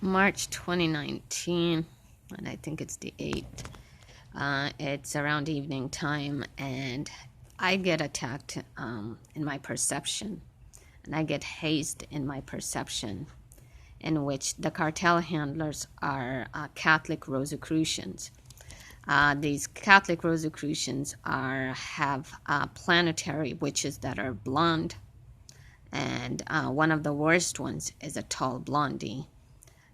March 2019, and I think it's the 8th. It's around evening time, and I get attacked in my perception, and I get hazed in my perception, in which the cartel handlers are Catholic Rosicrucians. These Catholic Rosicrucians have planetary witches that are blonde, and one of the worst ones is a tall blondie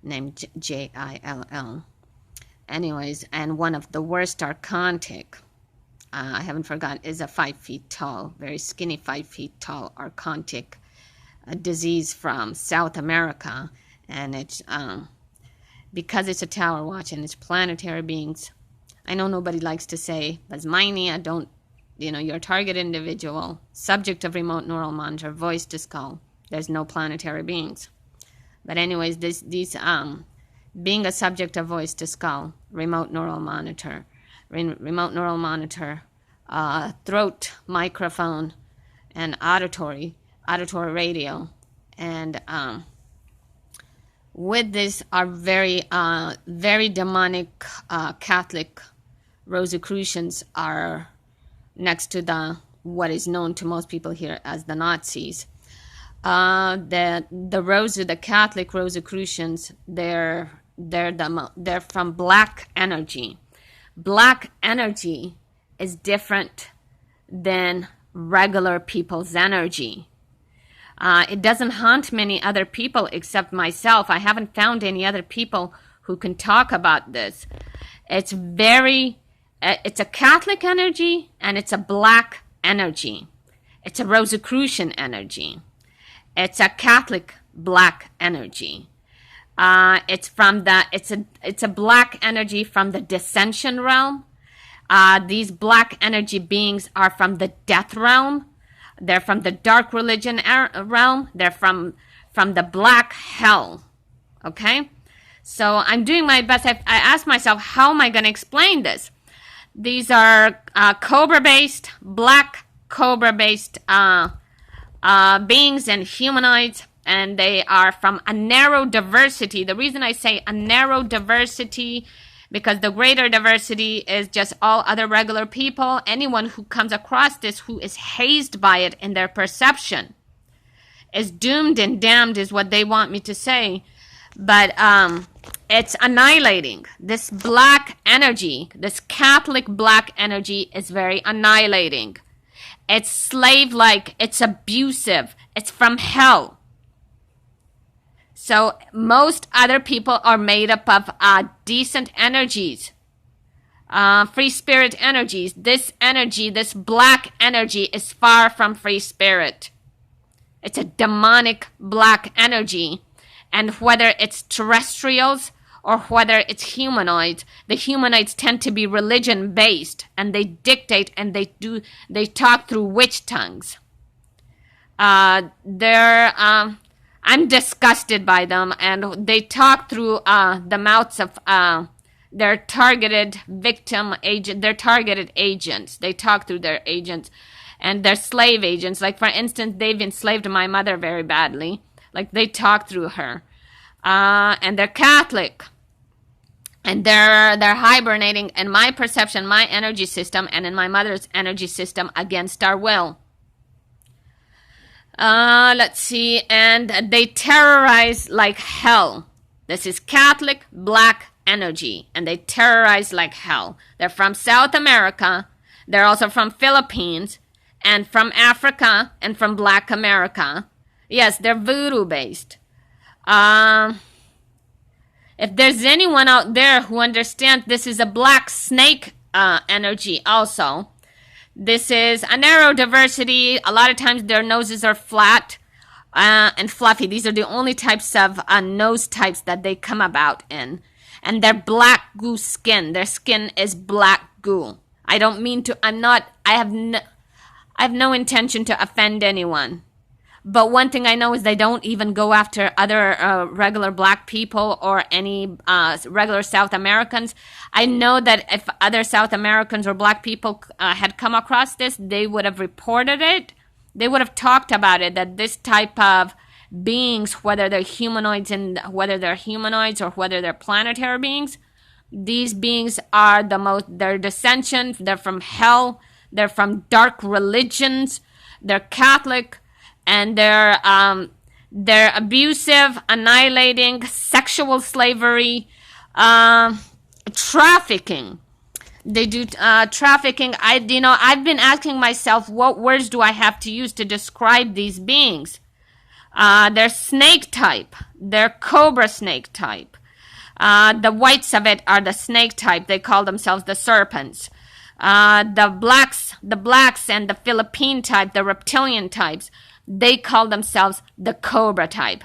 named Jill. Anyways, and one of the worst are archontic. I haven't forgotten, is a 5 feet tall, very skinny 5 feet tall archontic, a disease from South America. And it's because it's a tower watch and it's planetary beings. I know nobody likes to say, but I don't, you're a target individual, subject of remote neural monitor, voice to skull. There's no planetary beings. But anyways, these being a subject of voice to skull, remote neural monitor, throat microphone, and auditory radio, and with this are very demonic Catholic Rosicrucians are next to what is known to most people here as the Nazis. The Catholic Rosicrucians, they're from black energy. Black energy is different than regular people's energy. It doesn't haunt many other people except myself. I haven't found any other people who can talk about this. It's a Catholic energy, and it's a black energy. It's a Rosicrucian energy. It's a Catholic black energy. It's a black energy from the dissension realm. These black energy beings are from the death realm. They're from the dark religion realm. They're from the black hell. Okay? So I'm doing my best. I asked myself, how am I going to explain this? These are cobra-based, black cobra-based beings and humanoids, and they are from a narrow diversity. The reason I say a narrow diversity, because the greater diversity is just all other regular people. Anyone who comes across this, who is hazed by it in their perception, is doomed and damned, is what they want me to say. But it's annihilating. This black energy, this Catholic black energy, is very annihilating. It's slave-like. It's abusive. It's from hell. So most other people are made up of decent energies, free spirit energies. This energy, this black energy, is far from free spirit. It's a demonic black energy. And whether it's terrestrials or whether it's humanoids, the humanoids tend to be religion-based, and they dictate and they talk through witch tongues. I'm disgusted by them, and they talk through the mouths of their targeted victim agent, their targeted agents. They talk through their agents and their slave agents. Like, for instance, they've enslaved my mother very badly. Like, they talk through her. And they're Catholic. And they're hibernating in my perception, my energy system, and in my mother's energy system against our will. Let's see. And they terrorize like hell. This is Catholic black energy. And they terrorize like hell. They're from South America. They're also from Philippines. And from Africa. And from Black America. Yes, they're voodoo based. If there's anyone out there who understands, this is a black snake energy also. This is a narrow diversity. A lot of times their noses are flat and fluffy. These are the only types of nose types that they come about in. And they're black goo skin. Their skin is black goo. I don't mean to, I have no intention to offend anyone. But one thing I know is they don't even go after other regular black people or any regular South Americans. I know that if other South Americans or black people had come across this, they would have reported it. They would have talked about it, that this type of beings, whether they're humanoids or whether they're planetary beings. These beings are they're descension, they're from hell, they're from dark religions, they're Catholic, and they're abusive, annihilating, sexual slavery, trafficking. They do trafficking. I've been asking myself, what words do I have to use to describe these beings? They're snake type. They're cobra snake type. The whites of it are the snake type. They call themselves the serpents. The blacks and the Philippine type, the reptilian types, they call themselves the cobra type.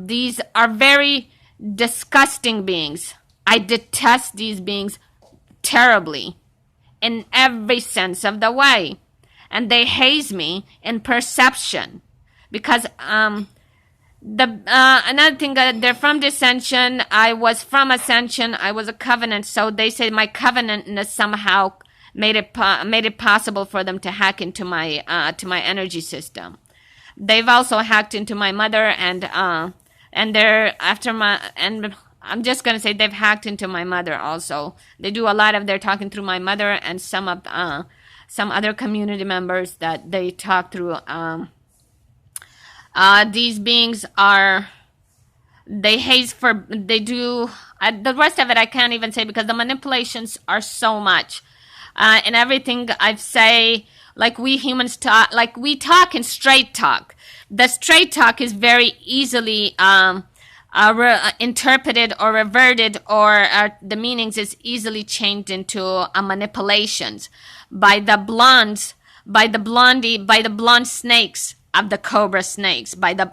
These are very disgusting beings. I detest these beings terribly in every sense of the way. And they haze me in perception. Because another thing, they're from descension. I was from ascension. I was a covenant. So they say my covenantness somehow made it possible for them to hack into my energy system. They've also hacked into my mother, and they're after my, and I'm just gonna say they've hacked into my mother also. They do a lot of their talking through my mother and some other community members that they talk through. These beings they do, the rest of it I can't even say because the manipulations are so much. And everything I say, like we humans talk, like we talk in straight talk. The straight talk is very easily interpreted or reverted, or the meanings is easily changed into manipulations by the blonde snakes of the cobra snakes, by the